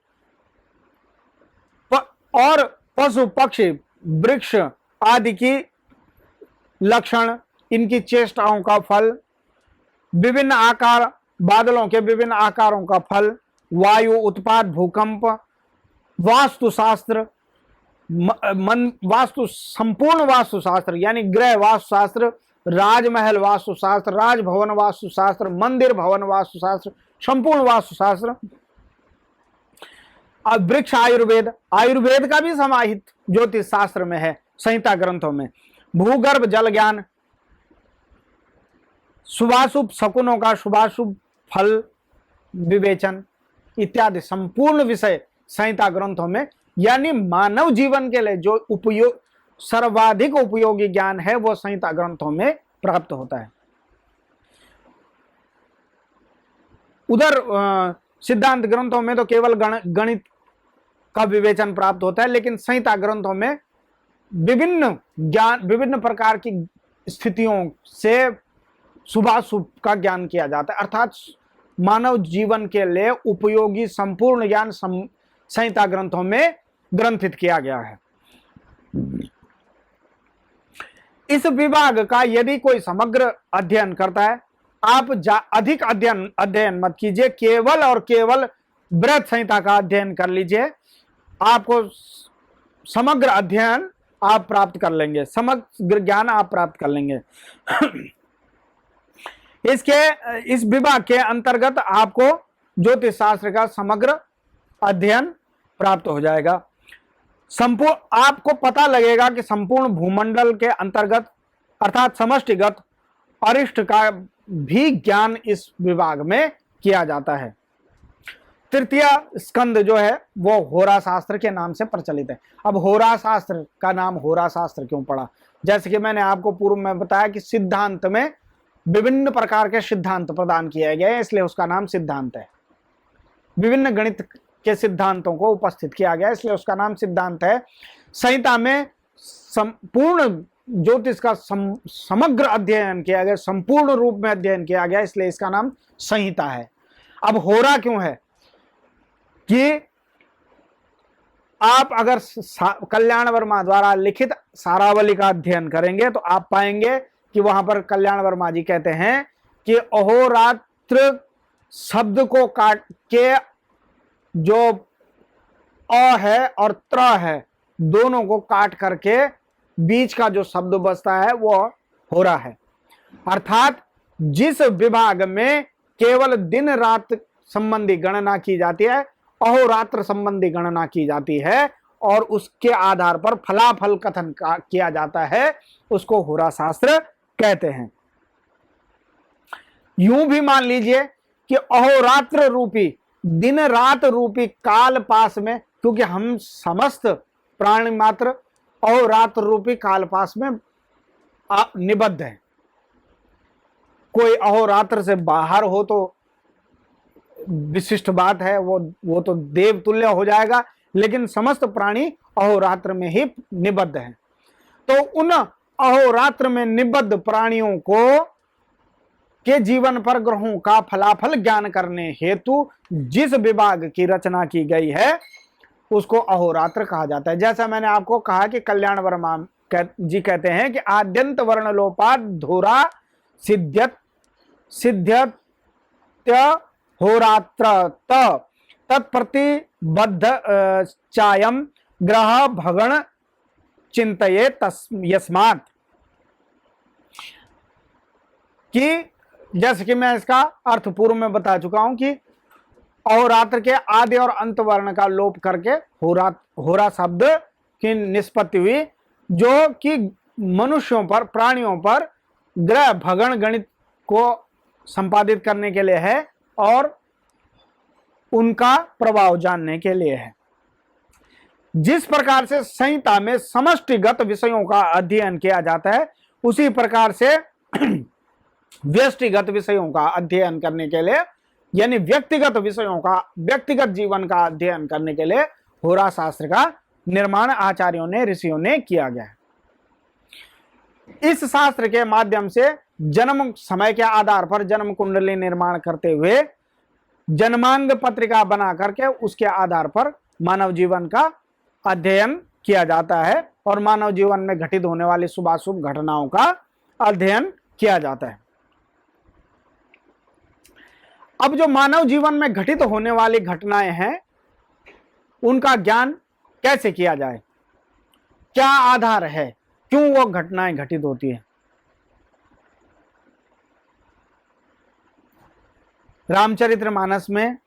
और पशु पक्षी वृक्ष आदि की लक्षण, इनकी चेष्टाओं का फल, विभिन्न आकार, बादलों के विभिन्न आकारों का फल, वायु उत्पात, भूकंप, वास्तुशास्त्र, वास्तु, संपूर्ण वास्तुशास्त्र यानी गृह वास्तुशास्त्र, राजमहल वास्तुशास्त्र, राजभवन वास्तुशास्त्र, मंदिर भवन वास्तुशास्त्र, संपूर्ण वास्तुशास्त्र, वृक्ष आयुर्वेद, आयुर्वेद का भी समाहित ज्योतिष शास्त्र में है संहिता ग्रंथों में, भूगर्भ जल ज्ञान, शुभाशुभ शकुनों का शुभाशुभ फल विवेचन इत्यादि संपूर्ण विषय संहिता ग्रंथों में, यानी मानव जीवन के लिए जो उपयोग, सर्वाधिक उपयोगी ज्ञान है वो संहिता ग्रंथों में प्राप्त होता है। उधर सिद्धांत ग्रंथों में तो केवल गणित का विवेचन प्राप्त होता है, लेकिन संहिता ग्रंथों में विभिन्न ज्ञान, विभिन्न प्रकार की स्थितियों से शुभाशुभ का ज्ञान किया जाता है, अर्थात मानव जीवन के लिए उपयोगी संपूर्ण ज्ञान संहिता ग्रंथों में ग्रंथित किया गया है। इस विभाग का यदि कोई समग्र अध्ययन करता है, आप अधिक अध्ययन मत कीजिए, केवल और केवल बृहत संहिता का अध्ययन कर लीजिए, आपको समग्र अध्ययन आप प्राप्त कर लेंगे, समग्र ज्ञान आप प्राप्त कर लेंगे। इस विभाग के अंतर्गत आपको ज्योतिष शास्त्र का समग्र अध्ययन प्राप्त हो जाएगा। संपूर्ण, आपको पता लगेगा कि संपूर्ण भूमंडल के अंतर्गत अर्थात समष्टिगत अरिष्ट का भी ज्ञान इस विभाग में किया जाता है। तृतीय स्कंद जो है वो होरा शास्त्र के नाम से प्रचलित है। अब होरा शास्त्र का नाम होरा शास्त्र क्यों पड़ा? जैसे कि मैंने आपको पूर्व में बताया कि सिद्धांत में विभिन्न प्रकार के सिद्धांत प्रदान किए गए, इसलिए उसका नाम सिद्धांत है। विभिन्न गणित के सिद्धांतों को उपस्थित किया गया, इसलिए उसका नाम सिद्धांत है। संहिता में संपूर्ण ज्योतिष का समग्र अध्ययन किया गया, संपूर्ण रूप में अध्ययन किया गया, इसलिए इसका नाम संहिता है। अब होरा क्यों है कि आप अगर कल्याण वर्मा द्वारा लिखित सारावली का अध्ययन करेंगे तो आप पाएंगे कि वहां पर कल्याण वर्मा जी कहते हैं कि अहोरात्र शब्द को काट के जो अ है और त्र है दोनों को काट करके बीच का जो शब्द बचता है वो होरा है। अर्थात जिस विभाग में केवल दिन रात संबंधी गणना की जाती है, अहोरात्र संबंधी गणना की जाती है और उसके आधार पर फलाफल कथन किया जाता है, उसको होरा शास्त्र कहते हैं। यूं भी मान लीजिए कि अहोरात्र रूपी, दिन रात रूपी काल पास में, क्योंकि हम समस्त प्राणी मात्र अहोरात्र रूपी काल पास में निबद्ध है। कोई अहोरात्र से बाहर हो तो विशिष्ट बात है, वो तो देव तुल्य हो जाएगा, लेकिन समस्त प्राणी अहोरात्र में ही निबद्ध हैं। तो उन अहोरात्र में निबद्ध प्राणियों को के जीवन पर ग्रहों का फलाफल ज्ञान करने हेतु जिस विभाग की रचना की गई है उसको अहोरात्र कहा जाता है। जैसा मैंने आपको कहा कि कल्याण वर्मा जी कहते हैं कि आद्यंत वर्ण लोपात धोरा सिद्ध्यत होरात्र तत्प्रतिबद्ध चायम ग्रह भगण चिंतये यस्मात्, कि जैसे कि मैं इसका अर्थ पूर्व में बता चुका हूं कि अहोरात्र के आदि और अंत वर्ण का लोप करके होरा शब्द की निष्पत्ति हुई, जो कि मनुष्यों पर, प्राणियों पर ग्रह भगण गणित को संपादित करने के लिए है और उनका प्रभाव जानने के लिए है। जिस प्रकार से संहिता में समष्टिगत विषयों का अध्ययन किया जाता है, उसी प्रकार से व्यष्टिगत विषयों का अध्ययन करने के लिए, यानी व्यक्तिगत विषयों का, व्यक्तिगत जीवन का अध्ययन करने के लिए होरा शास्त्र का निर्माण आचार्यों ने, ऋषियों ने किया गया है। इस शास्त्र के माध्यम से जन्म समय के आधार पर जन्म कुंडली निर्माण करते हुए जन्मांग पत्रिका बना करके उसके आधार पर मानव जीवन का अध्ययन किया जाता है और मानव जीवन में घटित होने वाली शुभाशुभ घटनाओं का अध्ययन किया जाता है। अब जो मानव जीवन में घटित होने वाली घटनाएं हैं, उनका ज्ञान कैसे किया जाए, क्या आधार है, क्यों वो घटनाएं घटित होती है। रामचरितमानस में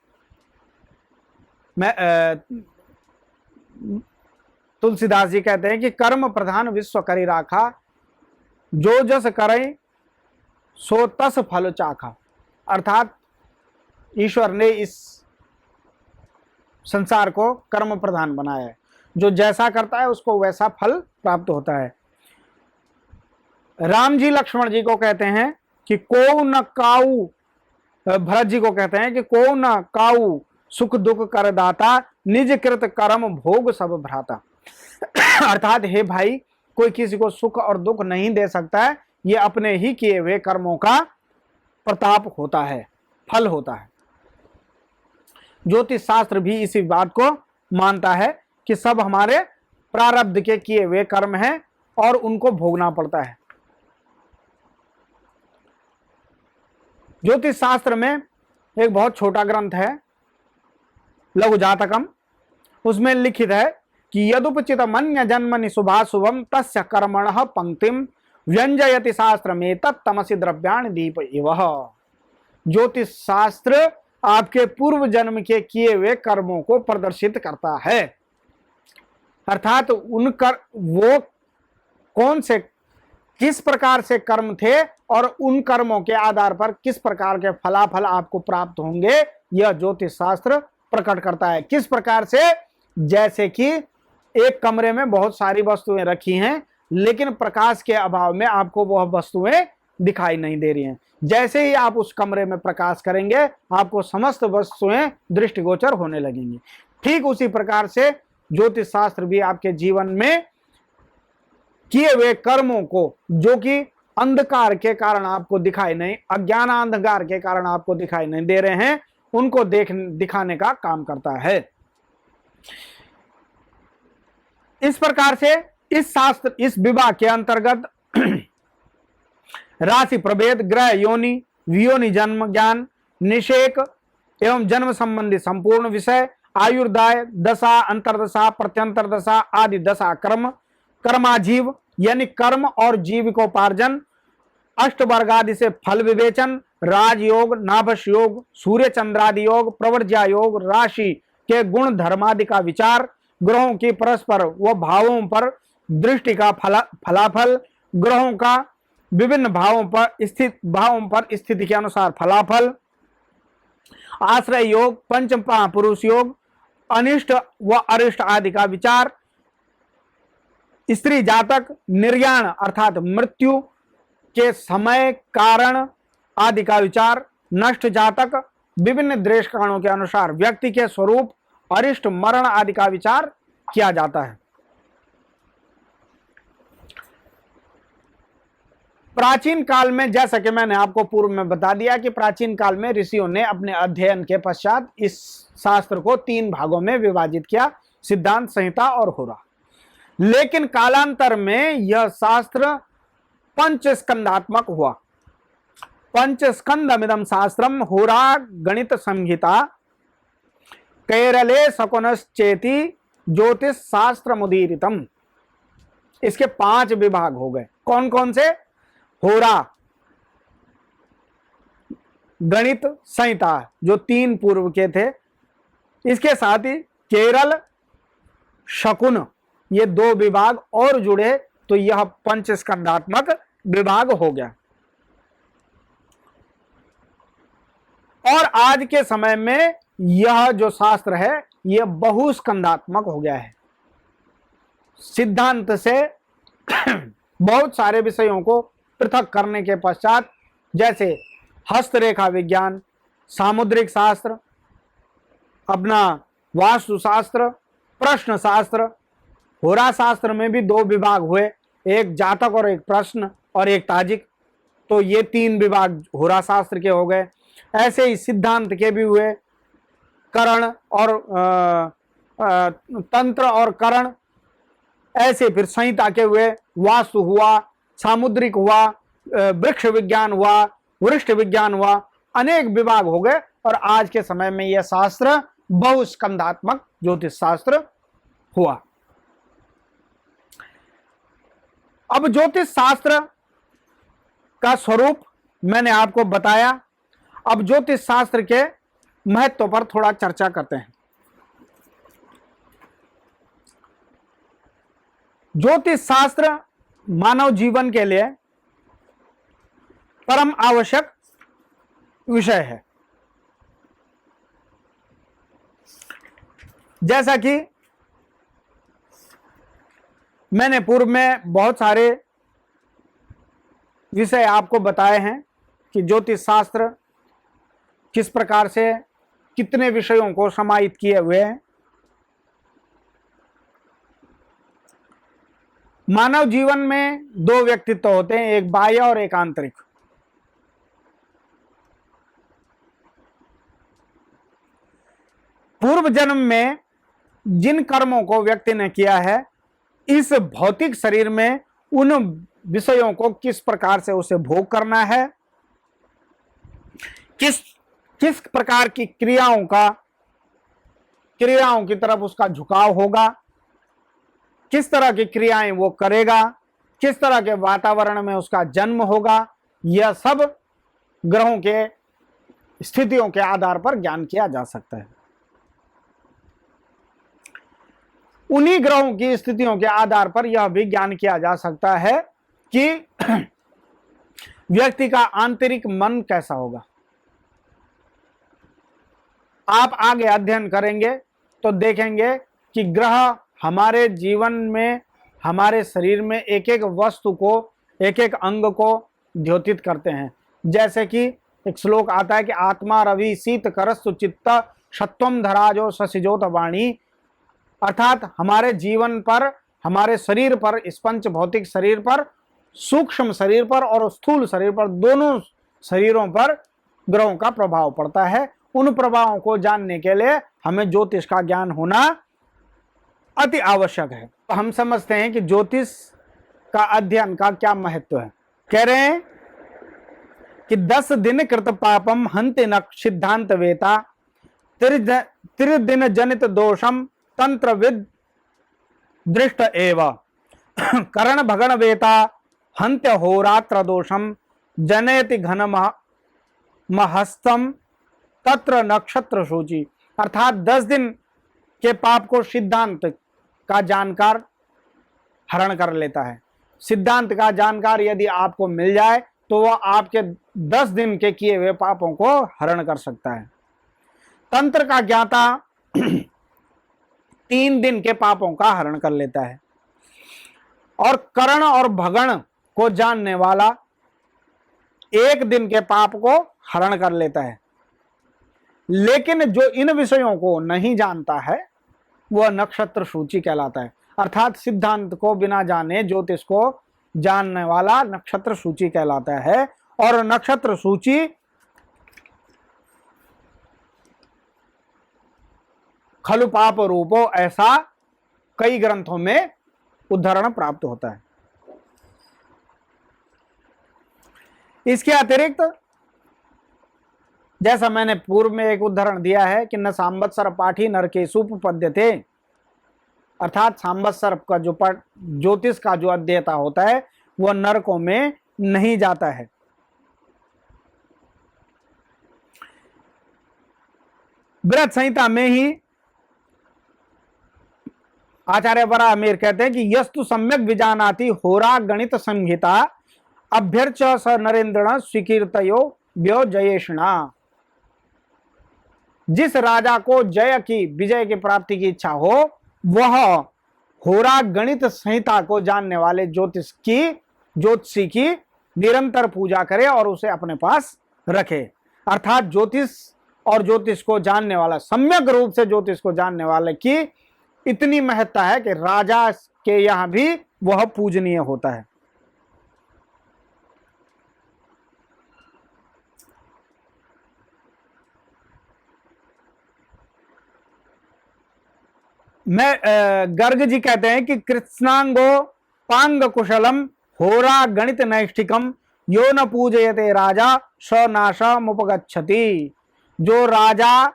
तुलसीदास जी कहते हैं कि कर्म प्रधान विश्व करी राखा, जो जस करे सो तस फल चाखा। अर्थात ईश्वर ने इस संसार को कर्म प्रधान बनाया है, जो जैसा करता है उसको वैसा फल प्राप्त होता है। राम जी लक्ष्मण जी को कहते हैं कि को न काऊ, भरत जी को कहते हैं कि को न काऊ सुख दुख कर दाता, निज कृत कर्म भोग सब भ्राता। अर्थात हे भाई, कोई किसी को सुख और दुख नहीं दे सकता है, ये अपने ही किए हुए कर्मों का प्रताप होता है, फल होता है। ज्योतिष शास्त्र भी इसी बात को मानता है कि सब हमारे प्रारब्ध के किए हुए कर्म हैं और उनको भोगना पड़ता है। ज्योतिष शास्त्र में एक बहुत छोटा ग्रंथ है लघु जातकम, उसमें लिखित है कि यदुपचित मन्य जन्मनि शुभाशुभम तस्य कर्मणः पंक्तिम व्यंजयति शास्त्र में तत्तमसि द्रव्याणि दीप इवः। ज्योतिष शास्त्र आपके पूर्व जन्म के किए हुए कर्मों को प्रदर्शित करता है। अर्थात वो कौन से, किस प्रकार से कर्म थे और उन कर्मों के आधार पर किस प्रकार के फलाफल आपको प्राप्त होंगे, यह ज्योतिष शास्त्र प्रकट करता है। किस प्रकार से, जैसे कि एक कमरे में बहुत सारी वस्तुएं रखी हैं, लेकिन प्रकाश के अभाव में आपको वह वस्तुएं दिखाई नहीं दे रही हैं। जैसे ही आप उस कमरे में प्रकाश करेंगे, आपको समस्त वस्तुएं दृष्टिगोचर होने लगेंगी। ठीक उसी प्रकार से ज्योतिष शास्त्र भी आपके जीवन में किए हुए कर्मों को, जो कि अंधकार के कारण आपको दिखाई नहीं, अज्ञान अंधकार के कारण आपको दिखाई नहीं दे रहे हैं, उनको दिखाने का काम करता है। इस प्रकार से इस शास्त्र, इस विभाग के अंतर्गत राशि प्रभेद, ग्रह, योनि, वियोनि, जन्म, ज्ञान, निषेक एवं जन्म संबंधी संपूर्ण विषय, आयुर्दाय, दशा, अंतरदशा, प्रत्यंतर दशा आदि दशा कर्म, कर्माजीव यानी कर्म और जीविकोपार्जन, अष्टवर्ग आदि से फल विवेचन, राजयोग, नाभस योग, सूर्य चंद्रादि योग, प्रवर्ज्या योग, राशि के गुण धर्मादि का विचार, ग्रहों की परस्पर व भावों पर दृष्टि का फलाफल, ग्रहों का विभिन्न भावों पर स्थिति के अनुसार फलाफल, आश्रय योग, पंच महापुरुष योग, अनिष्ट व अरिष्ट आदि का विचार, स्त्री जातक, निर्याण अर्थात मृत्यु के समय कारण आदि का विचार, नष्ट जातक, विभिन्न द्वेष कारणों के अनुसार व्यक्ति के स्वरूप, अरिष्ट, मरण आदि का विचार किया जाता है। प्राचीन काल में, जैसा कि मैंने आपको पूर्व में बता दिया कि प्राचीन काल में ऋषियों ने अपने अध्ययन के पश्चात इस शास्त्र को 3 भागों में विभाजित किया, सिद्धांत, संहिता और होरा। लेकिन कालांतर में यह शास्त्र पंचस्कंदात्मक हुआ। पंचस्कंदमिदं शास्त्रम होरा गणित संहिता केरले शकुनश्चेति ज्योतिष शास्त्र मुदीरितम। इसके 5 विभाग हो गए। कौन कौन से? होरा, गणित, संहिता, जो 3 पूर्व के थे, इसके साथ ही केरल, शकुन, ये 2 विभाग और जुड़े तो यह पंचस्कंदात्मक विभाग हो गया। और आज के समय में यह जो शास्त्र है यह बहुस्कंदात्मक हो गया है। सिद्धांत से बहुत सारे विषयों को पृथक करने के पश्चात, जैसे हस्तरेखा विज्ञान, सामुद्रिक शास्त्र, अपना वास्तुशास्त्र, प्रश्न शास्त्र, होरा शास्त्र में भी 2 विभाग हुए, एक जातक और एक प्रश्न और एक ताजिक। तो ये 3 विभाग होरा शास्त्र के हो गए। ऐसे ही सिद्धांत के भी हुए, करण और तंत्र और करण। ऐसे फिर संहिता के हुए, वास्तु हुआ, सामुद्रिक हुआ, वृक्ष विज्ञान हुआ, वृक्ष विज्ञान हुआ, अनेक विभाग हो गए। और आज के समय में यह शास्त्र बहुस्कंदात्मक ज्योतिष शास्त्र हुआ। अब ज्योतिष शास्त्र का स्वरूप मैंने आपको बताया। अब ज्योतिष शास्त्र के महत्व पर थोड़ा चर्चा करते हैं। ज्योतिष शास्त्र मानव जीवन के लिए परम आवश्यक विषय है। जैसा कि मैंने पूर्व में बहुत सारे विषय आपको बताए हैं कि ज्योतिष शास्त्र किस प्रकार से कितने विषयों को समाहित किए हुए हैं। मानव जीवन में 2 व्यक्तित्व होते हैं, एक बाह्य और एक आंतरिक। पूर्व जन्म में जिन कर्मों को व्यक्ति ने किया है, इस भौतिक शरीर में उन विषयों को किस प्रकार से उसे भोग करना है, किस प्रकार की क्रियाओं की तरफ उसका झुकाव होगा, किस तरह की क्रियाएं वो करेगा, किस तरह के वातावरण में उसका जन्म होगा, यह सब ग्रहों के स्थितियों के आधार पर ज्ञान किया जा सकता है। उन्हीं ग्रहों की स्थितियों के आधार पर यह भी ज्ञान किया जा सकता है कि व्यक्ति का आंतरिक मन कैसा होगा। आप आगे अध्ययन करेंगे तो देखेंगे कि ग्रह हमारे जीवन में, हमारे शरीर में एक एक वस्तु को, एक एक अंग को द्योतित करते हैं। जैसे कि एक श्लोक आता है कि आत्मा रवि शीत करस्तु चित्त सत्वम धराजो शशिजोत वाणी। अर्थात हमारे जीवन पर, हमारे शरीर पर, इस पंच भौतिक शरीर पर, सूक्ष्म शरीर पर और स्थूल शरीर पर, दोनों शरीरों पर ग्रहों का प्रभाव पड़ता है। उन प्रभावों को जानने के लिए हमें ज्योतिष का ज्ञान होना अति आवश्यक है। तो हम समझते हैं कि ज्योतिष का अध्ययन का क्या महत्व है। कह रहे हैं कि 10 दिन कृत पापम हंति न सिद्धांत वेता त्रिदिन जनित दोषम तंत्रविद दृष्ट एव करण भगन वेता हंत्य होरात्र दोषम जनयति घन महस्तम तत्र नक्षत्र सूची। अर्थात 10 दिन के पाप को सिद्धांत का जानकार हरण कर लेता है। सिद्धांत का जानकार यदि आपको मिल जाए तो वह आपके 10 दिन के किए हुए पापों को हरण कर सकता है। तंत्र का ज्ञाता 3 दिन के पापों का हरण कर लेता है और करण और भगण को जानने वाला 1 दिन के पाप को हरण कर लेता है। लेकिन जो इन विषयों को नहीं जानता है वह नक्षत्र सूची कहलाता है। अर्थात सिद्धांत को बिना जाने ज्योतिष को जानने वाला नक्षत्र सूची कहलाता है। और नक्षत्र सूची खलु पाप रूपो, ऐसा कई ग्रंथों में उद्धरण प्राप्त होता है। इसके अतिरिक्त जैसा मैंने पूर्व में एक उदाहरण दिया है कि न सांवत्सर पाठी नरकेशुप पद्यते, अर्थात सांवत्सर का जो ज्योतिष का जो अध्येता होता है वह नरकों में नहीं जाता है। बृहत संहिता में ही आचार्य वराहमिहिर कहते हैं कि यस्तु सम्यक विजानाति होरा गणित संहिता अभ्यर्च स नरेंद्रण स्वीकीर्तयो व्यो जयेषणा। जिस राजा को विजय की प्राप्ति की इच्छा हो, वह होरा गणित संहिता को जानने वाले ज्योतिषी की निरंतर पूजा करे और उसे अपने पास रखे। अर्थात ज्योतिष को जानने वाला, सम्यक रूप से ज्योतिष को जानने वाले की इतनी महत्ता है कि राजा के यहां भी वह पूजनीय होता है। गर्ग जी कहते हैं कि कृष्णांगो पांग कुशलम होरा गणित नैष्ठिकम यो न पूजयते राजा स नाशमुपगच्छति। जो राजा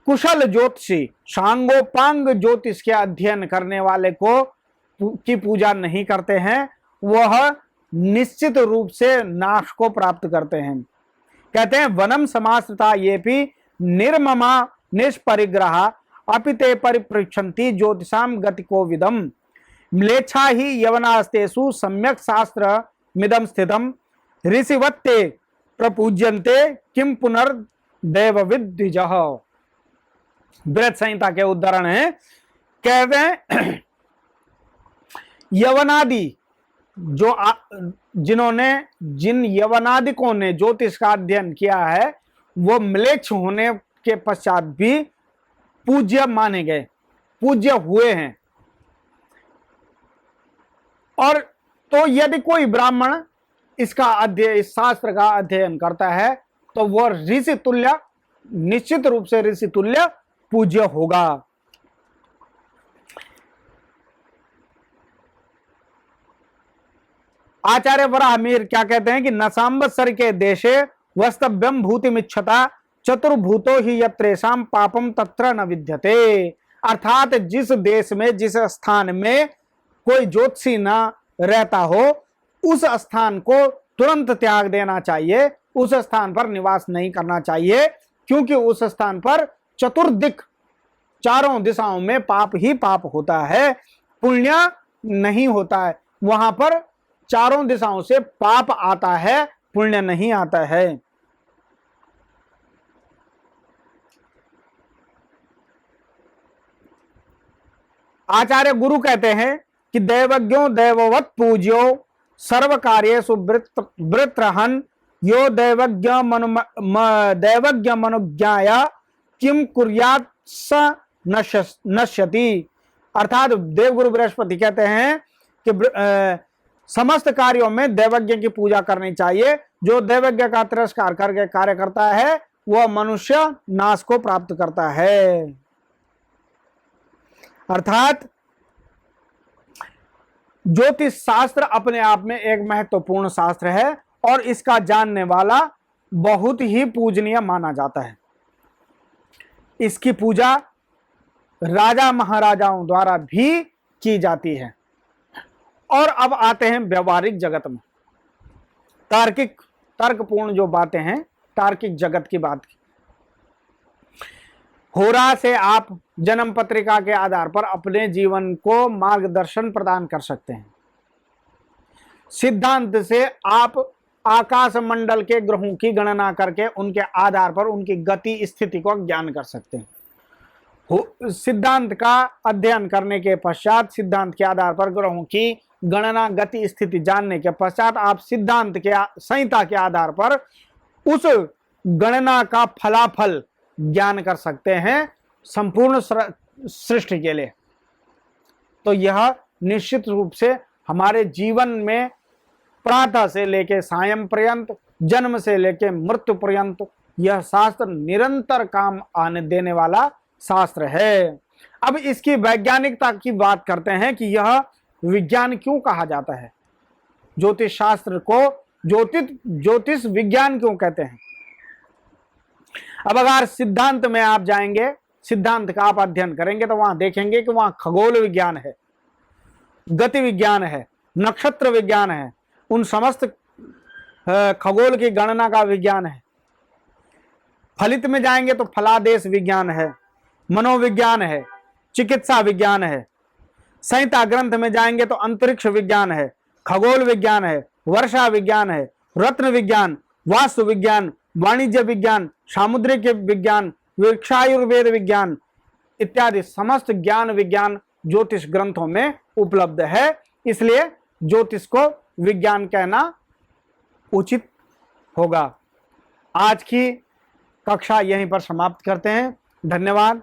कुशल ज्योतिषी सांगोपांग ज्योतिष के अध्ययन करने वाले की पूजा नहीं करते हैं, वह निश्चित रूप से नाश को प्राप्त करते हैं। कहते हैं वनम समाश्रिता येपि निर्ममा निष्परिग्रह अपिते परिपृच्छन्ति ज्योतिषाम गति को विदम म्लेच्छा ही यवनास्तेषु सम्यक शास्त्र मिदम स्थितम ऋषिवत्ते प्रपूज्यन्ते किम पुनर्देवविद्विजः। बृहत् संहिता के उदाहरण है। कहते हैं यवनादि जिन यवनादिकों ने ज्योतिष का अध्ययन किया है, वो म्लेच्छ होने के पश्चात भी पूज्य माने गए, पूज्य हुए हैं। और तो यदि कोई ब्राह्मण इस शास्त्र का अध्ययन करता है तो वह ऋषि तुल्य, निश्चित रूप से ऋषि तुल्य पूज्य होगा। आचार्य वराहमिहिर क्या कहते हैं कि न सांवत्सर के देशे वस्तव्यम भूतिमिच्छता चतुर्भूतो ही यत्रेषाम पापम तत्र न विद्यते। अर्थात जिस देश में, जिस स्थान में कोई ज्योतिषी न रहता हो, उस स्थान को तुरंत त्याग देना चाहिए, उस स्थान पर निवास नहीं करना चाहिए, क्योंकि उस स्थान पर चतुर्दिक, चारों दिशाओं में पाप ही पाप होता है, पुण्य नहीं होता है। वहां पर चारों दिशाओं से पाप आता है, पुण्य नहीं आता है। आचार्य गुरु कहते हैं कि दैवज्ञो दैववत् पूज्यो सर्व कार्येषु वृत्रहन् यो दैवज्ञ मनुज्ञाय किम कुर्यात् स नश्यति। अर्थात देवगुरु बृहस्पति कहते हैं कि समस्त कार्यों में दैवज्ञ की पूजा करनी चाहिए। जो दैवज्ञ का तिरस्कार करके कार्य करता है वह मनुष्य नाश को प्राप्त करता है। अर्थात ज्योतिष शास्त्र अपने आप में एक महत्वपूर्ण शास्त्र है और इसका जानने वाला बहुत ही पूजनीय माना जाता है। इसकी पूजा राजा महाराजाओं द्वारा भी की जाती है। और अब आते हैं व्यवहारिक जगत में, तर्कपूर्ण जो बातें हैं, तार्किक जगत की बात की। होरा से आप जन्म पत्रिका के आधार पर अपने जीवन को मार्गदर्शन प्रदान कर सकते हैं। सिद्धांत से आप आकाश मंडल के ग्रहों की गणना करके उनके आधार पर उनकी गति स्थिति को ज्ञान कर सकते हैं। सिद्धांत का अध्ययन करने के पश्चात, सिद्धांत के आधार पर ग्रहों की गणना गति स्थिति जानने के पश्चात आप सिद्धांत के संहिता के आधार पर उस गणना का फलाफल ज्ञान कर सकते हैं संपूर्ण सृष्टि के लिए। तो यह निश्चित रूप से हमारे जीवन में प्रातः से लेकर सायं पर्यंत, जन्म से लेकर मृत्यु पर्यंत यह शास्त्र निरंतर काम आने देने वाला शास्त्र है। अब इसकी वैज्ञानिकता की बात करते हैं कि यह विज्ञान क्यों कहा जाता है, ज्योतिष शास्त्र को ज्योतिष विज्ञान क्यों कहते हैं। अब अगर सिद्धांत में आप जाएंगे, सिद्धांत का आप अध्ययन करेंगे तो वहां देखेंगे कि वहां खगोल विज्ञान है, गति विज्ञान है, नक्षत्र विज्ञान है, उन समस्त खगोल की गणना का विज्ञान है। फलित में जाएंगे तो फलादेश विज्ञान है, मनोविज्ञान है, चिकित्सा विज्ञान है। संहिता ग्रंथ में जाएंगे तो अंतरिक्ष विज्ञान है, खगोल विज्ञान है, वर्षा विज्ञान है, रत्न विज्ञान, वास्तु विज्ञान, वाणिज्य विज्ञान, सामुद्रिक विज्ञान, वृक्षायुर्वेद विज्ञान इत्यादि समस्त ज्ञान विज्ञान ज्योतिष ग्रंथों में उपलब्ध है। इसलिए ज्योतिष को विज्ञान कहना उचित होगा। आज की कक्षा यहीं पर समाप्त करते हैं। धन्यवाद।